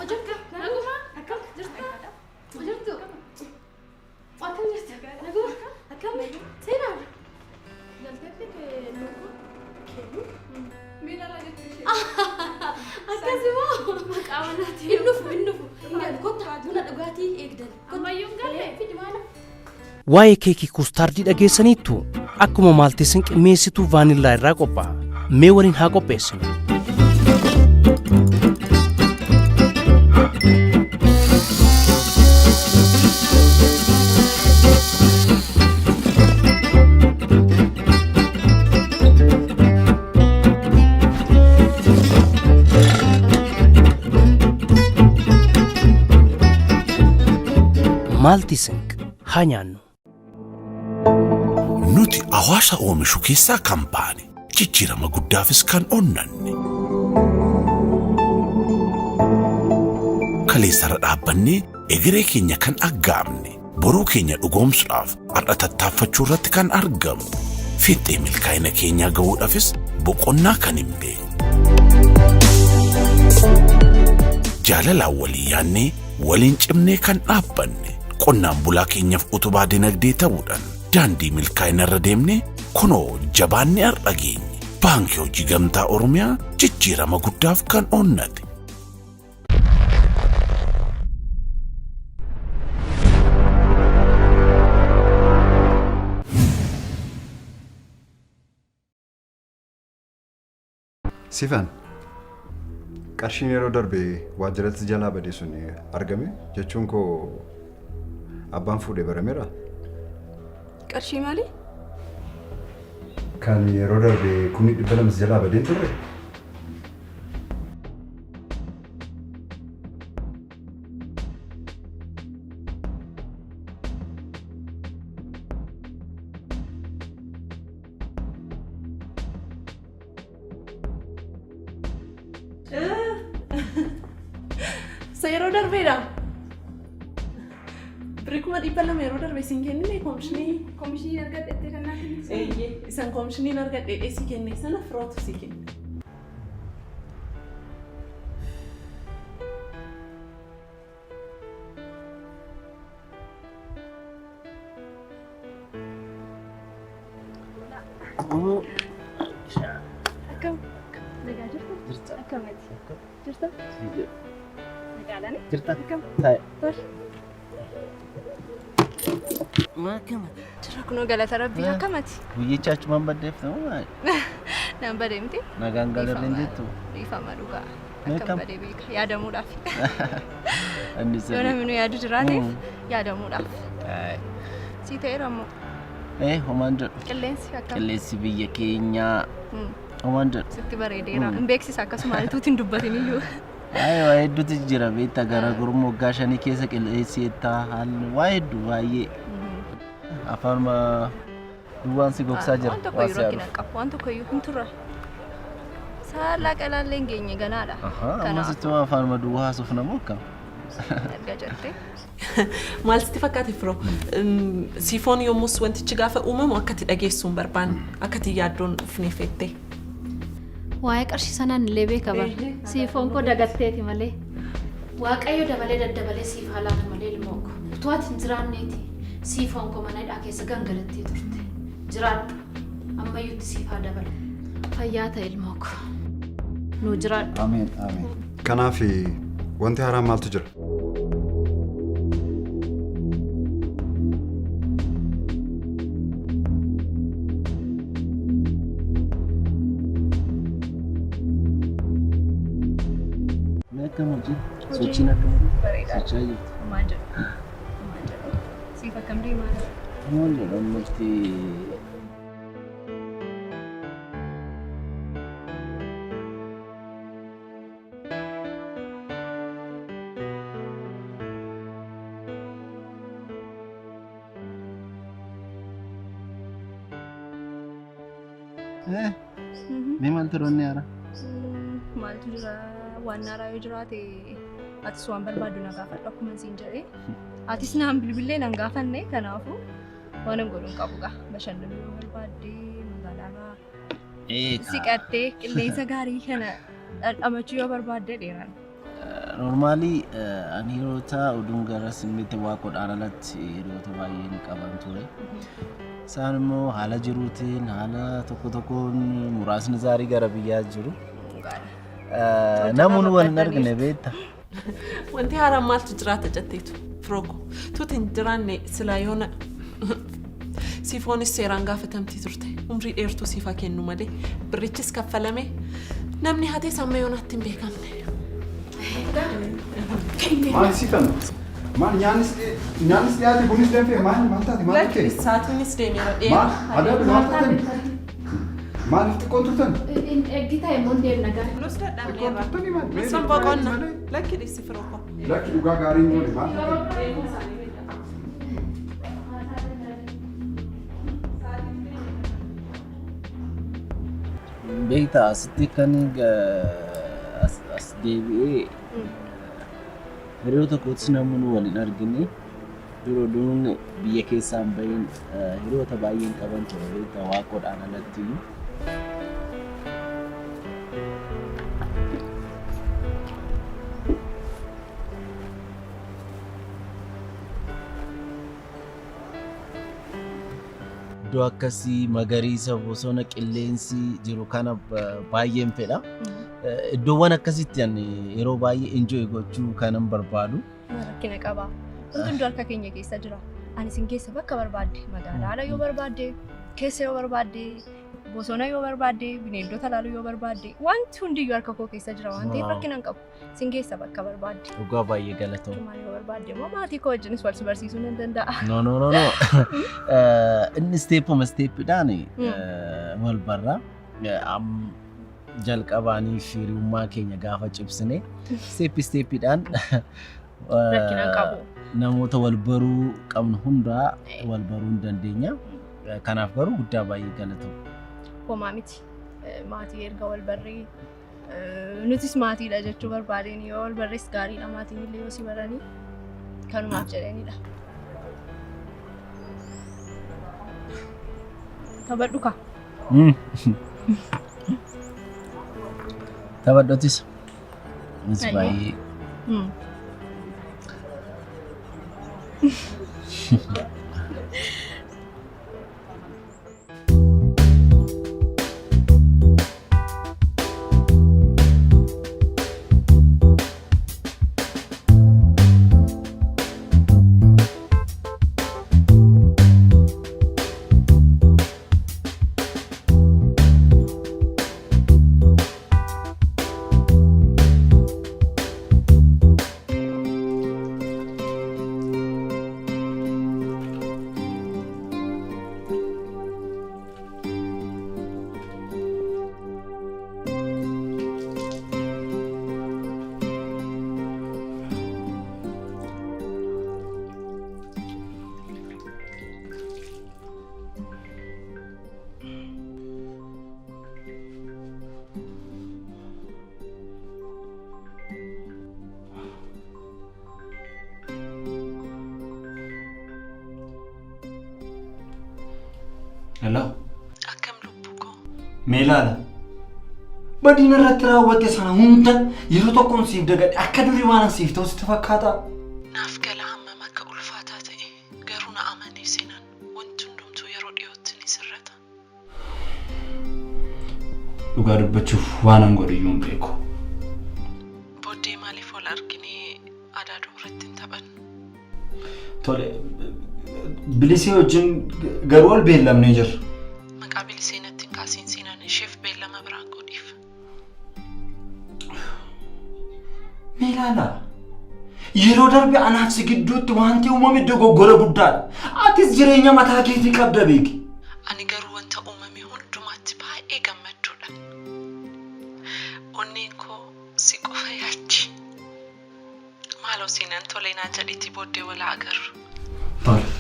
وجرت نقوم أكمل جرت وجرت وأكمل جرت نقوم أكمل سينا قلت لك نقوم مين أنا جت شيء أكاسمه مقامناتي إنه كنت من الأوقاتي يقدر كنت يوم قال في جمانة waa'ee keekii kustaardii dhageessaniittu akkuma maaltiisin qimmeessituu vaanillaa irraa qophaa'a. Mee waliin haa qopheessinu. Maaltiisin haa nyaannu. Nuti hawaasa oomishu keessaa kan baane jijjiirama guddaafis kan onnanne kaleessara dhaabbannee egeree keenya kan aggaamne boruu keenya dhugoomsuudhaaf har'a tattaaffachuu irratti kan argamu fiixee milkaa'ina keenyaa ga'uudhaafis boqonnaa kan hin beekne jaalalaan walii yaannee waliin cimnee kan dhaabbanne qonnaan bulaa keenyaaf utubaa dinagdee ta'uudhaan daandii milkaa'ina irra deemne kunoo jabaanni har'a geenye baankii hojii gamtaa Oromiyaa jijjiirama guddaaf kan onnate. Sifan qarshiin yeroo darbe waajjiratti jalaa badee sun argame jechuun koo abbaan fuudhee barameera. Qarshii maali? Kan yeroo darbe 200 jalaa badeen turre. Yeroo darbeedha. Birikuma dhibba lama yeroo darbe siin kennine komishinii argadhe kan naaf isan komishiniin argadhe si kenne sana firootu si kenne. Akkam nagaa jirtu? Akkamati? Jirta? Nagaadhaan? Jirta? Akkam? Taa'e. Jira kunoo galata rabbii akkamati? Guyyicha achumaan baddeef ta'uu maali? Nan badee miti? Nagaan galarreen jettu. Dhiifama dhugaa. Akkam badee beeka yaadamuudhaaf. Anni Yoo sirrii. namni yaadu jiraateef yaadamuudhaaf. Si ta'eera immoo Homaan jedhu. qilleensi akkam? Qilleensi biyya keenyaa. Homaan jedhu. Sitti bareedeera. Hin beeksisa akkasuma altuutti hin dubbatin iyyuu. Waa hedduutu jira beektaa gara gurmuu waggaa 5 keessa qilleensi eettaa haalli waa hedduu baay'ee. Afaanuma duwwaan si gogsaa jira. Waan tokko iyyuu rakkina qabu. Waan tokko iyyuu hin turre. Saala qalaallee hin geenye ganaadha. Ammasitti afaanuma duwwaa haasuuf namoo akkam? Erga jettee. Maal sitti fakkaate firoo? Siifoon yommus wantichi gaafa uumamu akkati dhageessuun barbaanne akkati yaaddoon ufneeffettee. Waa'ee qarshii sanaan illee beeka bara. Siifoon koo dagatteeti malee. Waaqayyo dabalee daddabalee siif haalaata malee ilmoo koo. Utuu ati hin jiraanneeti siifoon koo mana hidhaa keessa gangalattee turte. Jiraadhu. Ammayyuutti siif haa dabala. Fayyaa ta'e ilmoo koo. Nuu jiraadhu. Ameen. Kanaaf wanti haaraan maaltu jira? Akkam hojii? Sochiin akkam? Bareedaa. Sochaa jirti. Maal jedhu? Siif akkam deemaa? Maal jedhamu murti Mee maaltu roonni haara? Maaltu jira? Waan haaraa yoo jiraate atis waan barbaadu na gaafadhu akkuma siin jedhee. Atis naan bilbilee nan gaafanne kanaafuu waan hin godhuun qabu gaa. Bashannanuu yoo barbaadde magaalaa siqattee qilleensa gaarii kana dhamachuu yoo barbaadde dheeran. Normally ani yeroo ta'a oduun gara simmiitti waa godhaan alatti hiriyoota baay'een qaban ture. Isaan immoo haala jiruutiin haala tokkoon muraasni zaarii gara biyyaa jiru. Namoonni wal hin argine beekta. Wanti haaraan maaltu jiraata jetteetu firooko. Tuuti hin jiraanne silaa yoona siifoonis seeraan gaafatamtii turte. Umrii dheertuu siifaa kennu malee birrichis kaffalame namni hatee samma yoonaatti hin beekamne. Maal siifan? Maal nyaanis dhiyaate bunis danfee maal taate maal kee? Saatiinis deemeera Maal adabi maal taatan? Maaliif xiqqoon turtan? Eeggita immoo deemna gara. Nus dadhabneerra. Turtanii maal? Sun boqonna. Lakki dhiisi firooko. Lakki dhugaa gaarii hin goone maal taatan? Beekta asitti kan as deebi'ee hiriyoota kootis namoonni wal hin argine yeroo duun biyya keessaan bahin hiriyoota baay'een qaban ture beekta waaqodhaan alatti. Iddoo akkasii magariisa bosona qilleensi jiru kana baay'een fedha. Iddoowwan akkasitti yeroo baay'ee enjoy gochuu kanan barbaadu. Rakkina qaba. Hunduu harka keenya keessa jira. Ani sin keessa bakka barbaadde magaalaa yoo barbaadde keessa yoo barbaadde bosona yoo barbaadde bineeldota laaluu yoo barbaadde wanti hundiyyuu harka koo keessa jira waan ta'eef rakkina hin qabu. Sin keessa bakka barbaadde. Dhugaa baay'ee galatoomaa. Maal yoo barbaadde immoo maatii koo wajjinis wal barsiisuu nan danda'a. No. Inni steepidhaan wal barra. Jalqabaanii fi hiriyummaa keenya gaafa cibsine steepidhaan Rakkina qabu. namoota wal baruu qabnu hundaa wal baruu hin dandeenya. Kanaaf garuu guddaa baay'ee galatoomaa. Homaa miti. Maatii erga wal barree nutis maatiidha jechuu barbaadeen yoo wal barrees gaariidha maatiin illee yoo si baranii kanumaaf jedhanidha. Taphadhu ka. Taphadhotis. Innis baay'ee. Hello. Akkam lubbuu koo. Meelaadha. Badina irratti raawwatte sana hunda yeroo tokkoon siif dagadhe akka durii waan siif ta'u sitti fakkaata. Naaf gala hammam akka ulfaataa ta'e garuu na amanee seenan wanti hundumtuu yeroo dhiyootti ni sirrata. Dhugaa dubbachuuf waan an godhe iyyuu hin beeku. Booddee maaliif wal arginee adaaduu irratti hin taphannu? Tole bilisee wajjin garuu wal beellamnee jirra. Maqaa bilisee natti hin kaasiin seenan isheef beellama biraan godhiif. Meelaadha. Yeroo darbe anaaf si gidduutti wanti uumame dogoggora guddaadha. Atis jireenya mataa keetii qabda beeki. Ani garuu wanta uumame hundumaatti baay'ee gammadduudha. Onneen koo si qofa yaachi. Maaloo seenan tolee naa jedhiitii booddee wal agarru. Tole.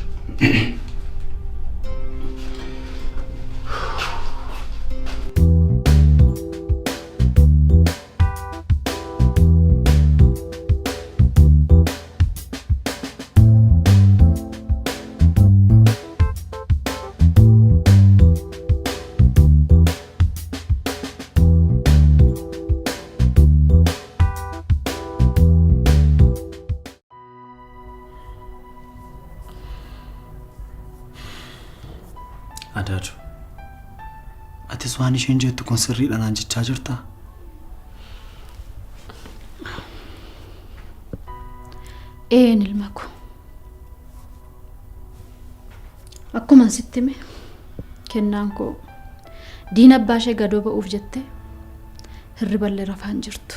Adaaju. Atis waan isheen jettu kun sirriidhaan aan jechaa jirtaa? ilma ko. Akkuma sitti hime kennaan koo diina abbaa ishee gadoo ba'uuf jettee hirriballee rafaan jirtu.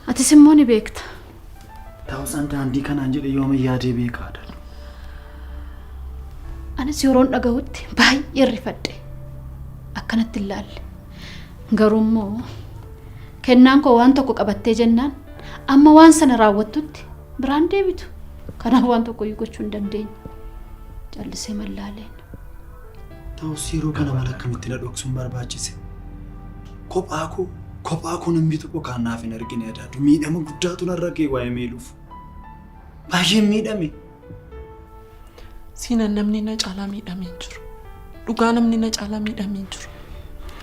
Atis immoo ni beekta. Ta'usaan daandii kanaan jedhe yooma yaadee beekaadha. Anis yeroon dhaga'utti baay'ee rifadhe. Akkanatti ilaalle. Garuu immoo kennaan koo waan tokko qabattee jennaan amma waan sana raawwattutti biraan deebitu. Kanaaf waan tokko gochuu hin dandeenye. Jallisee mallaaleen. Ta'us yeroo kana mala akkamitti na dhoksuun barbaachise? Kophaa koo namni tokko kan naaf hin argine Adaaju. Miidhama guddaatu narra ga'e waa'ee meeluuf. Baay'een miidhame. Siinan namni na caalaa miidhamee jiru. Dhugaa namni na caalaa miidhamee jiru.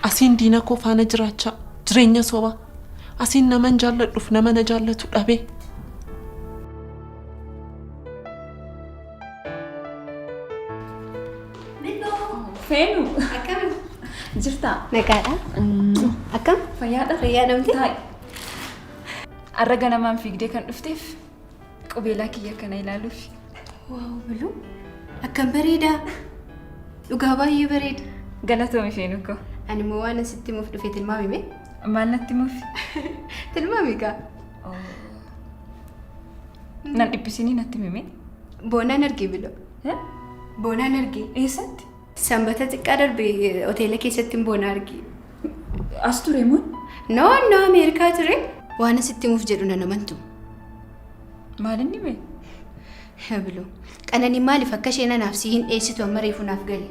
Asiin diina koo faana jiraachaa jireenya sobaa. Asiin nama hin jaalladhuuf nama na jaallatu dhabee. Feenu. Akkam jirta? Nagaadha. Akkam? Fayyaadha. Fayyaadhamti? Arraga namaan fiigdee kan dhufteef qubeelaa kiyya kana ilaaluuf. Waaw Biluu. Akkam bareeda. Dhugaa baay'ee bareeda. Galatoomii feenu koo. Ani immoo waan asitti muuf dhufee tilmaamime. Maal natti muufi? Tilmaami gaa. Nan dhiphisinii natti mime? Boonaan argee Biluu. Boonaan argee. Eessatti? Sanbata xiqqaa darbee hoteela keessatti boona argee. As ture moo? No, Ameerikaa ture. Waan asitti muuf jedhu nan amantu. Maal inni mee? Biluu. Qananii maaliif akka isheen anaaf si hin dheessitu amma reefu naaf gale?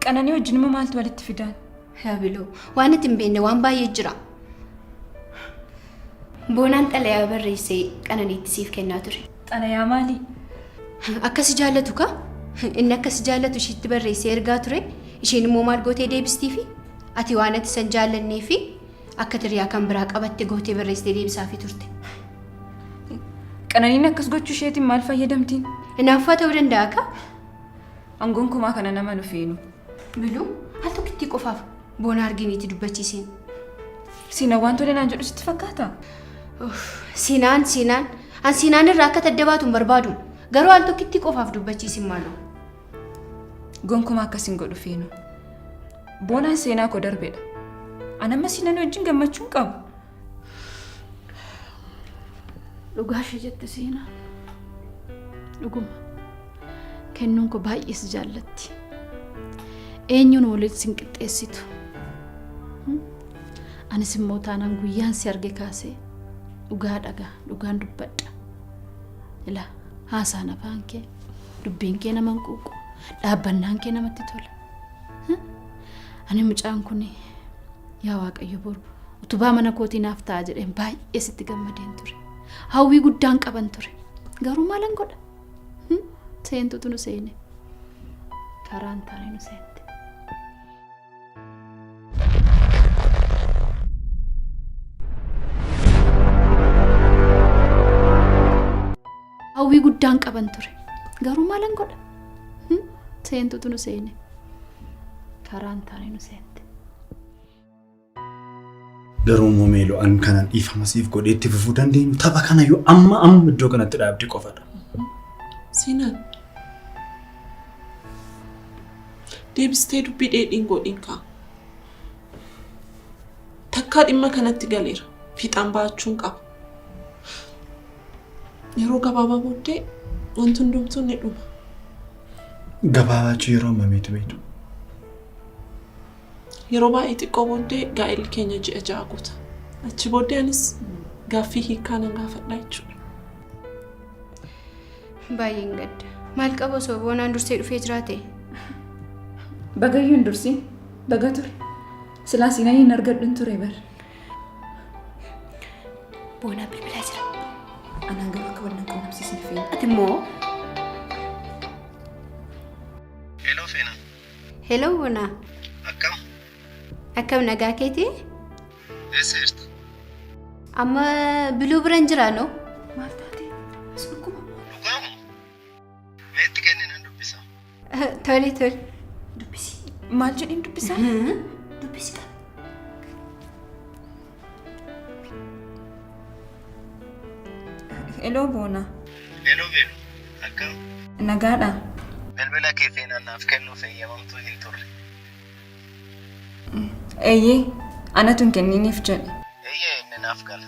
Qananii wajjin immoo maaltu walitti fidaan? Biluu. Waan itti hin beekne waan baay'ee jira. Boonaan xalayaa barreessee qananiitti siif kennaa ture. Xalayaa maalii? Akkasi jaallatu ka? Inni akkasi jaallatu ishiitti barreessee ergaa ture. Isheen immoo maal gootee deebistiifi? Ati waan ati san jaallanneefi akka tiriyaa kan biraa qabatte gootee barreessitee deebisaafii turte. Qananiin akkas gochuu isheetiin maal fayyadamtiin? Hinaaffaa ta'uu danda'a ka? Aangoon kumaa kana nama nu feenu. Biluu al tokkitti qofaaf boona arginiiti dubbachiiseen. Siinaan waan tole naan jedhu sitti fakkaata? Siinaan an siinaan irraa akka taddabaatu hin barbaadu. Garuu al tokkitti qofaaf dubbachiisin maaloo. Gonkumaa akkasiin godhu feenu. Boonaan seenaa koo darbeedha. Ani amma siinaan wajjin gammachuu hin qabu. Dhugaa ishee jette seenaa. Dhuguma. Kennuun koo baay'ees jaallatti. Eenyuun walitti sin qixxeessitu. Anis immoo taanaan guyyaan si arge kaasee dhugaa dhagaa dhugaan dubbadha. Ilaa haasaan afaan kee dubbiin kee nama quuqu dhaabbannaan kee namatti tola. Ani mucaan kun yaa Waaqayyo boru utubaa mana kootii naaf ta'a jedheen baay'ee sitti gammadeen ture. Hawwii guddaan qaban ture. Garuu maalan godha? Seentutu nu seene. Karaan taane nu seente. Hawwii guddaan qaban ture. Garuu maalan godha? Seentutu nu seene. Karaan taane nu seente. Garuu moomeeloo an kanan dhiifama siif godhee itti fufuu dandeenyu tapha kana yoo amma iddoo kanatti dhaabdee qofadha. Siinaan. Deebistee dubbii dheedhiin godhiin kaa. Takkaa dhimma kanatti galeera. Fiixaan ba'achuun qaba. Yeroo gabaabaa booddee wanti hundumtuu ni dhuma. Gabaabachuu yeroo ammamiitu beektu? Yeroo baay'ee xiqqoo booddee gaa'elli keenya ji'a ja'a guuta. Achi booddee anis gaaffii hiikaa nan gaafadha jechuudha. Baay'een gadda. Maal qaba osoo boonaan dursee dhufee jiraate? Bagayyuun dursi baga ture. Silaa siinaa hin argadhuun ture bar. Boonaa bilbilaa jira. Anaan garuu akka wallan quunnamsiisne feena. Ati immoo? Hello Feena. Hello Boonaa. Akkam? Akkam nagaa keetii? Eessa jirta? Amma Biluu biran jiraa noo? Maal taate? As dhuguma. Dhugaamu? Meetti kenni nan dubbisa. Tole. Maal jedhin dubbisaa? Dubbisi qaba. Heloo Boonaa. Heloo Beelu. Akkam? Nagaadha. Bilbila kee feenannaaf kennuuf eeyyamamtuu hin turre. Eeyyee, anatu hin kenniniif jedhe. Eeyyee inni naaf gala.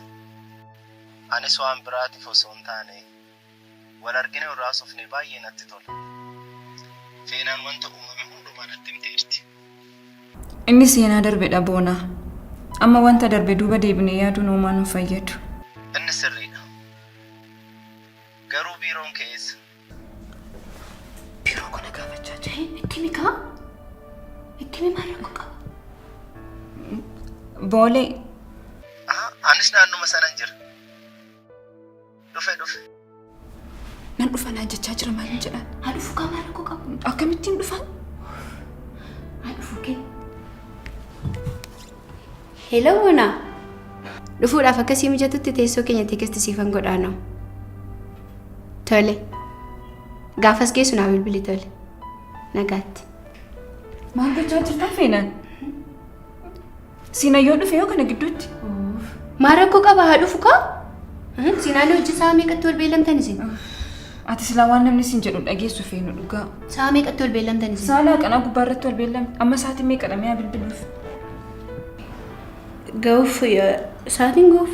Anis waan biraatiif osoo hin taane wal argine irraa sufne baay'ee natti tola. Feenaan wanta uumame hundumaa natti himteerti. Inni seenaa darbedha Boonaa. Amma wanta darbe duuba deebinee yaaduun uumaa nu fayyadu. Inni sirriidha. Garuu biiroon keessa. Biiroo kana gaafachaa jira. Itti mikaa? Itti mi maal rakkoo qaba? Boolee. Anis naannuma sanan jira. Dhufe. Nan dhufa naan jechaa jira maal jedhan? Haa dhufu kaa maal rakkoo qaba? Akkamittiin dhufan? Haa dhufu kee. Hello Boonaa. Dhufuudhaaf akkasii mijatutti teessoo keenya teekesti siifan godhaanoo. Tole. Gaafas geessu naa bilbili tole. Nagaatti. Maal gochaa jirtaa feenaan? Siinayyoo dhufe yoo kana gidduutti? Maal rakkoo qaba haa dhufu kaa? Siinaan hojii sa'a meeqatti wal beellamtan isin? Ati silaa waan namni siin jedhu dhageessu feenu dhugaa. Sa'a meeqatti wal beellamtan isin? Saala qanaa gubbaarratti wal beellamne. Amma sa'aatii meeqadha mi'a bilbiluuf? Ga'uuf sa'aatiin ga'uuf.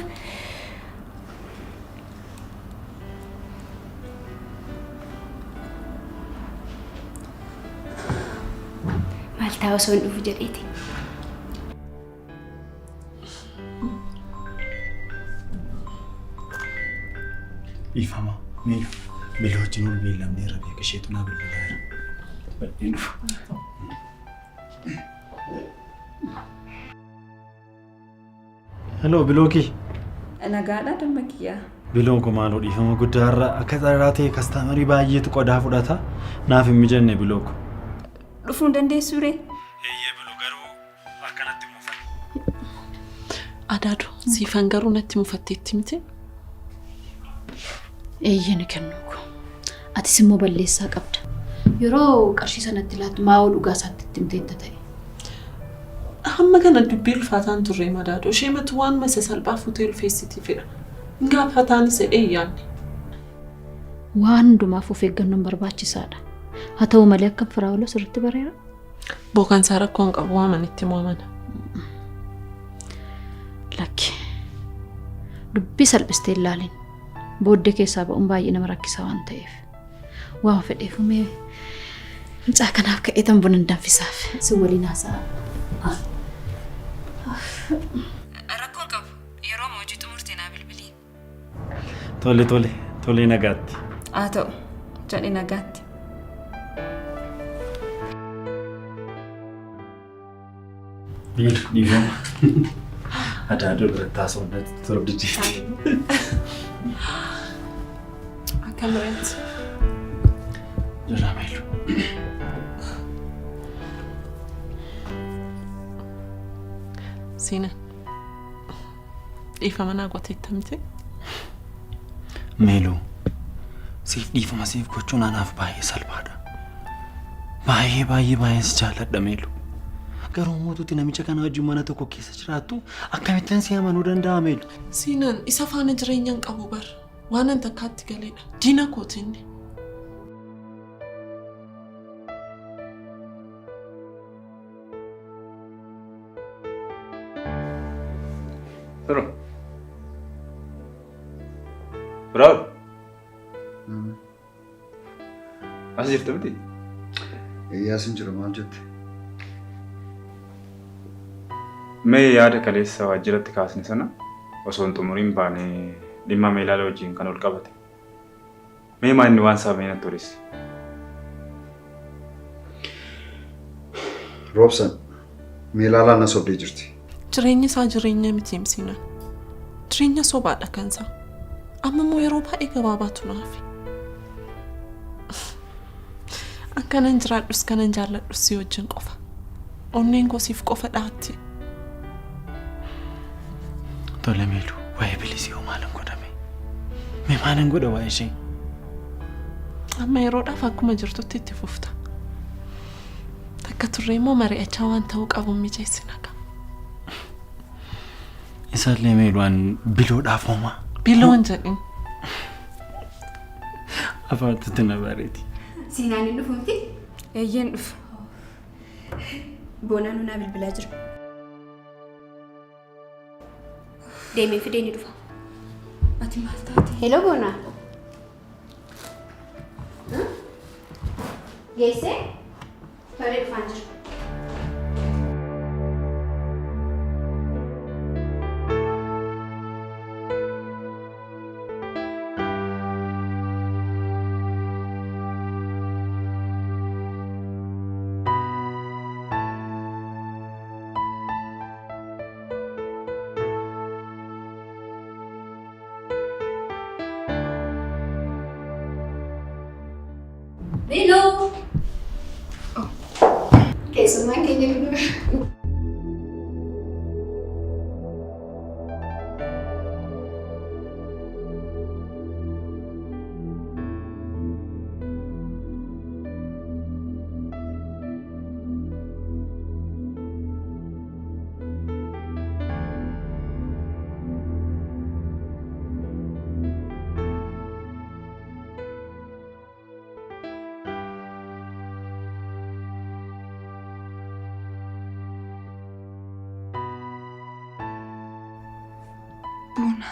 Maal ta'a osoo hin dhufu jedheeti. Ifama, Meelu. Biloo wajjin ol beellamnee rabee qisheetu naa bilbileera. Baay'ee dhufu. Hello, Bilooki. Nagaadha damma kiyyaa. Biloon kun maaloo dhiifama guddaarra akka xararaa ta'e kastaamarii baay'eetu qodaa fudhata. Naaf hin mijenne Bilooku. Dhufuu dandeessuu ree? Eeyyee Biloo garuu akkanatti muufate. Adaadu siifan garuu natti mufatteetti miti. Eeyyee ni kennuuku. Atis immoo balleessaa qabda. Yeroo qarshii sanatti laattu maa ol dhugaa isaatti itti himteetta ta'e. Hamma kana dubbii ulfaataan turre madaadoo. Isheematu waan masa salphaa fuutee ulfeessitii fedha. Gaafataanis jedhee yaadne. Waan hundumaaf of eeggannoon barbaachisaadha. Haa ta'u malee akka firaa'oloo sirriitti bareera. Bookan isaa rakkoon qabu waamanitti moomana. Lakki. Dubbii salphistee ilaalin. Booddee keessaa ba'uun baay'ee nama rakkisa waan ta'eef. Waan fedheefumee mucaa kanaaf ka'ee tan buna hin danfisaaf. Si waliin haasa'a. Rakkoon qabu. Yeroo hojii xumurtee naa bilbilii. Tole nagaatti. Haa ta'u. Jedhi nagaatti. Biilu dhiifama. Adaaduu biratti haasawwannatti torbiddiitti. Akkam biratti. Jala Meelu. Siina. Dhiifama naa gooteetta miti. Meelu. Siif dhiifama siif gochuun anaaf baay'ee salphaadha. Baay'ee si jaalladha Meelu. Garuu mootuutti namicha kana wajjin mana tokko keessa jiraattu akkamittiin si amanuu danda'a Meelu? Siinaan isa faana jireenyaan qabu bar. Waan an takkaatti galeedha. Diina kootinni. Bravo. As jirta miti? Iyyaasiin jira maal jette? Mee yaada kaleessa waajjiratti kaasne sana osoo hin xumuriin baanee dhimma meelaala wajjin kan ol qabate. Mee maa inni waan saamee natti turis? Roobsan, meelaalaan na sobdee jirti. Jireenya isaa jireenya miti himsiinaan. Jireenya sobaadha kansaa. Amma immoo yeroo baay'ee gabaabaatu naafi. Akkanan jiraadhus kanan jaalladhus si wajjin qofa. Onneen koo siif qofa dhaatti. Tole Meelu, waa'ee bilisii hoo maalin godhame? Mee maalin godha waa'ee ishee? Amma yeroodhaaf akkuma jirtutti itti fufta. akka turre immoo mari'achaa waan ta'uu qabu mijeessina qaba. Isaallee meeluwaan biloodhaaf homaa. Biloon jedhin. Afaatutti na bareeti. Siinaan hin dhufuuti? Eeyyeen dhufu. Boonaan hunaa bilbilaa jira. Deemee fidee ni dhufa. Ati maal taate? Hello Boonaa. Geessee? Baree dhufaan jira. Hello. Keessummaan keenya guddaa. Boona.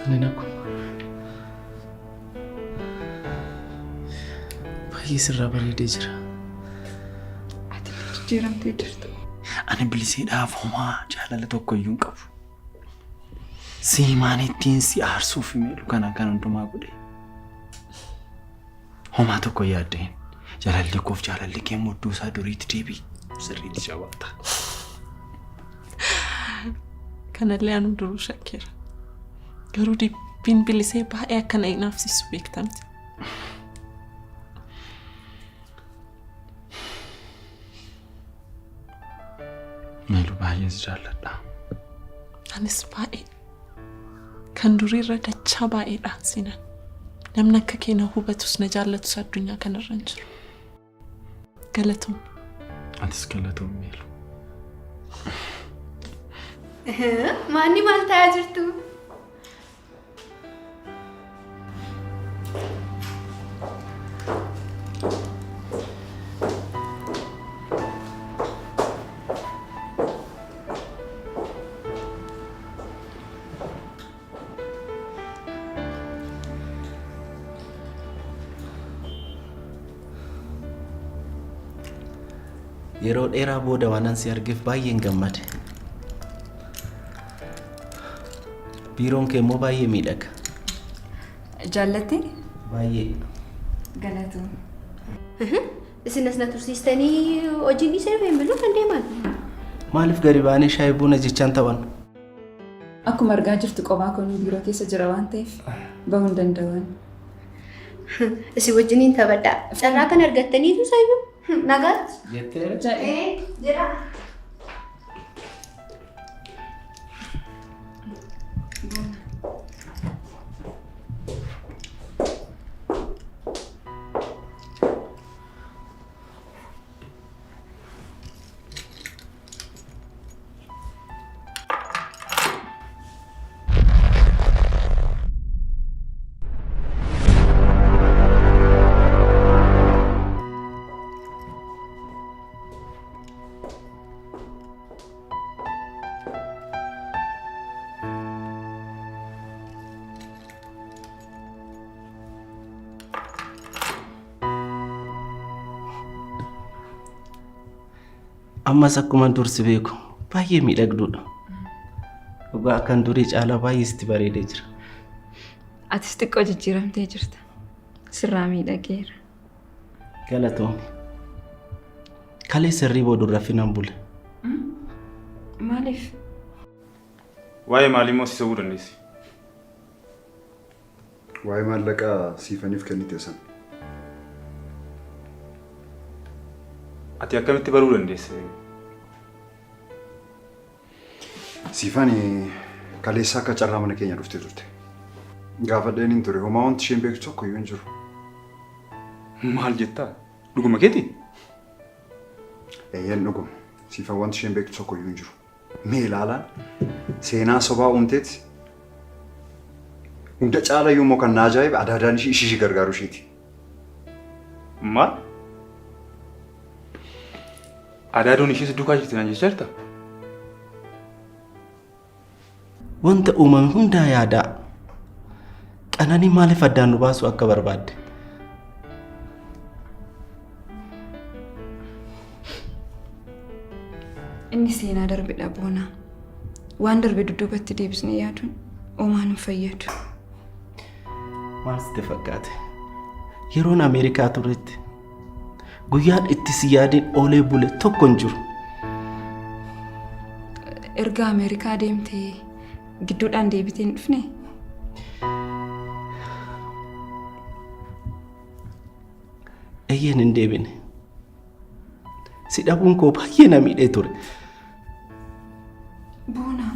Ani naku. Baay'ee sirraa bareedee jira. Ati jijjiiramtee jirtu. Ani biliseedhaaf homaa jaalala tokko iyyuu hin qabu. Siimaan ittiin si aarsuuf meelu kana kan hundumaa godhe. Homaa tokko yaaddeen jaalalli koof jaalalli kee mudduu isaa duriitti deebii sirriitti jabaata. Kanallee anu duruu shakkeera. Garuu dibbiin bilisee baay'ee akkana inaafsisu beektamti. Meelu baay'ees jaalladha. Anis baay'ee. Kan duriirra dachaa baay'eedha sinan. Namni akka kee na hubatus na jaallatus addunyaa kanarra hin jiru. Galatoom. Atis galatoom meelu. Maanni maal ta'aa jirtu? Yeroo dheeraa booda waan ansi argeef baay'een gammade. Biiroon kee immoo baay'ee miidhaga. Jaallattee? Baay'ee. Galatoom. Isinas na tursiistanii hojiin isa hin bilu kan deeman. Maaliif gadi baanee shaayii buna jechaan ta'an? Akkuma argaa jirtu qophaa kun biiroo keessa jira waan ta'eef bahuu hin danda'an. Isin wajjiniin taphadhaa. Carraa kan argattaniitu sayyuu. Nagaat? Jettee? Jira. Ammas akkuma dursi beeku baay'ee miidhagduudha. Dhugaa akkan durii caalaa baay'ee sitti bareedee jira. Atis xiqqoo jijjiiramtee jirta. Sirraa miidhageera. Galatoomii. Kale sirrii boodu raffinaan bule. Maaliif? Waa'ee maalii immoo si sobuu dandeessi? Waa'ee maallaqaa siifaniif kennite san. Ati akkamitti baruu dandeesse? Siifani kaleessa akka carraa mana keenya dhuftee turte. Gaafa dheeniin ture homaa wanti isheen beektu tokko iyyuu hin jiru. Maal jettaa? Dhuguma keeti? Eeyyeen dhuguma. Siifan wanti isheen beektu tokko iyyuu hin jiru. Mee ilaalaa seenaa sobaa uumteeti. Hunda caala iyyuu immoo kan na ajaa'ibe adaadaan ishii gargaaru isheeti. Maal? Adaadoon ishees duukaa jirti naan jechaa jirta? Wanta uumame hundaa yaadaa. Qananii maaliif addaan nu baasu akka barbaadde? Inni seenaa darbedha boonaa. Waan darbe dudduubatti deebisnee yaaduun oomaan hin fayyadu. Maal sitti fakkaate? Yeroon Ameerikaa turetti guyyaan itti si yaadiin oolee bule tokko hin jiru. Erga Ameerikaa deemtee gidduudhaan deebitee hin dhufne? Eeyyeen hin deebine. Si dhabuun koo baay'ee na miidhee ture. Boonaa.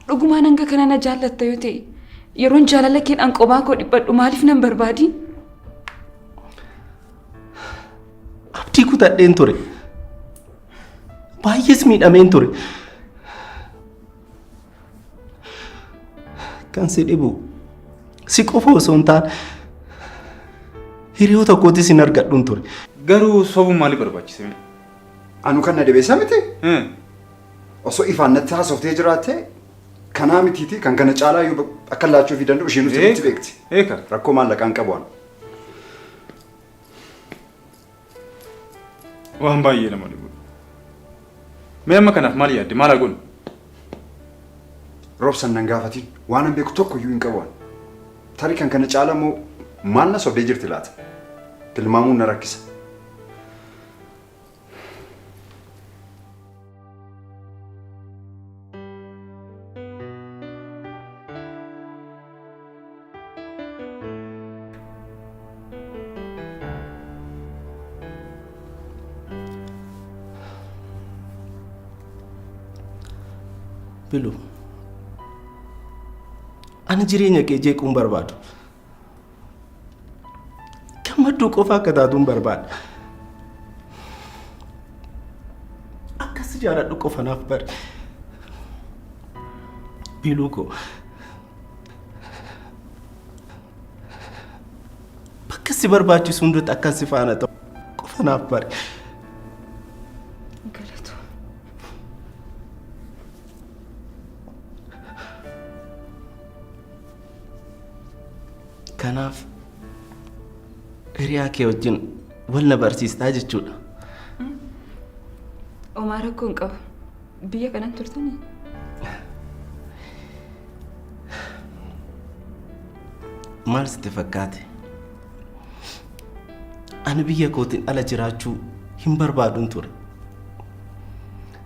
Dhugumaan hanga kana na jaallatta yoo ta'e yeroon jaalala keedhaan qophaa koo dhiphadhu maaliif nan barbaadi? Abdii kutadheen ture. Baay'ees miidhameen ture. Kan si dhibu si qofa osoo hin taane hiriyoo tokkootis hin argadhuun ture. Garuu sobuun maaliif barbaachise? Anu kan na dhibeessa miti? Osoo ifaan natti haasoftee jiraatte kanaa mitiiti kan kana caalaa iyyuu akka laachuu fi danda'u isheen nuti beekti. Rakkoo maallaqaan qabu waan. Waan baay'ee nama dhibu. Mee amma kanaaf maal yaadde? Maal haguun? Roobsan nan gaafatiin waan an beeku tokko iyyuu hin qabu waan. Tarii kan kana caalaa moo maal na sobdee jirti laata? Tilmaamuun na rakkisa. Bilu. Ani jireenya kee jeequun barbaadu. Gammadduu qofa akka taatuun barbaada. Akkas jaaladhu qofa naaf bari. Biluu koo. Bakka si barbaachisu hundatti akkas si faana ta'u qofa naaf bari. Kanaaf hiriyaa kee wajjin wal na barsiistaa jechuudha. Omaa rakkoo hin qabu. Biyya kanan turtanii? Maal sitti fakkaate? Ani biyya kootiin ala jiraachuu hin barbaaduun ture.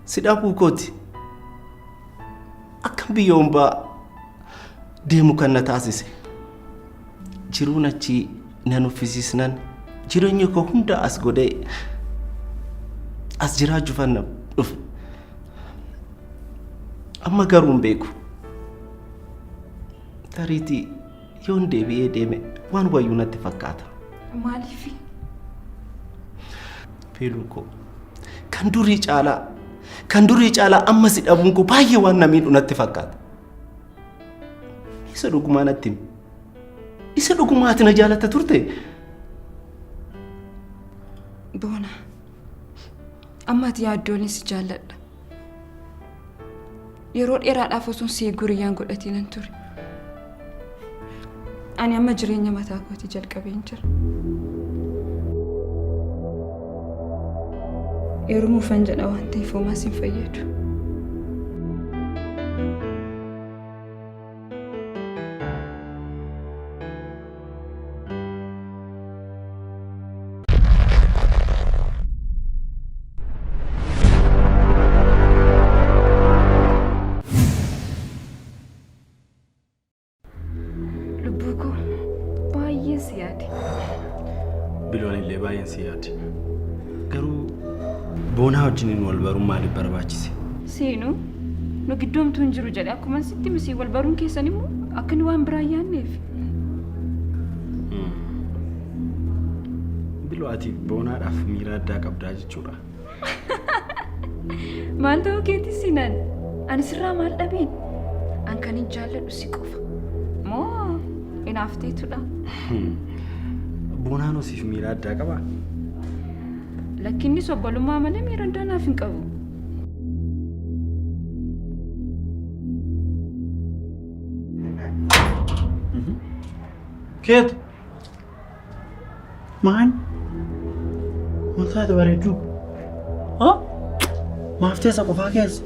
Si dhabuu kooti. Akkam biyya hombaa deemu kan na taasise. Jiruun achi nan uffisiisnan jireenya koo hunda as godhee as jiraachuuf na dhufe. Amma garuu hin beeku. Tariitii yoon deebi'ee deeme waan wayyuu natti fakkaata. Maaliif? Biluu koo kan durii caalaa amma si dhabuun koo baay'ee waan na miidhu natti fakkaata. Isa dhugumaa natti himi. Isa dhugumaati na jaalatta turte? Boona. Amma ati yaaddoonis si jaalladha. Yeroo dheeraadhaaf osoo si guriyyaan godhatiin ture. Ani amma jireenya mataa kootii jalqabeen jira. Yeroo mufan jedha waan ta'eef homaas hin fayyadu. baay'ee si yaade. Biloon illee baay'een si yaade. Garuu boonaa wajjiniin wal baruun maaliif barbaachise? Seenuu nu giddoomtuu hin jiru jedhe akkuma sitti misii wal baruun keessan immoo akka nu waan biraa yaanneef. Biloo ati boonaadhaaf miira addaa qabdaa jechuudha. Maal ta'uu keetti sinan? Ani sirraa maal dhabeen? An kan hin jaalladhu si qofa. Moo inaafteetudha? Boonaan siif miira addaa qabaa? Lakkinni obbolummaa malee miira addaa naaf hin qabu. Keet maan wantaati bareedduu maaf teessa qofaa keessa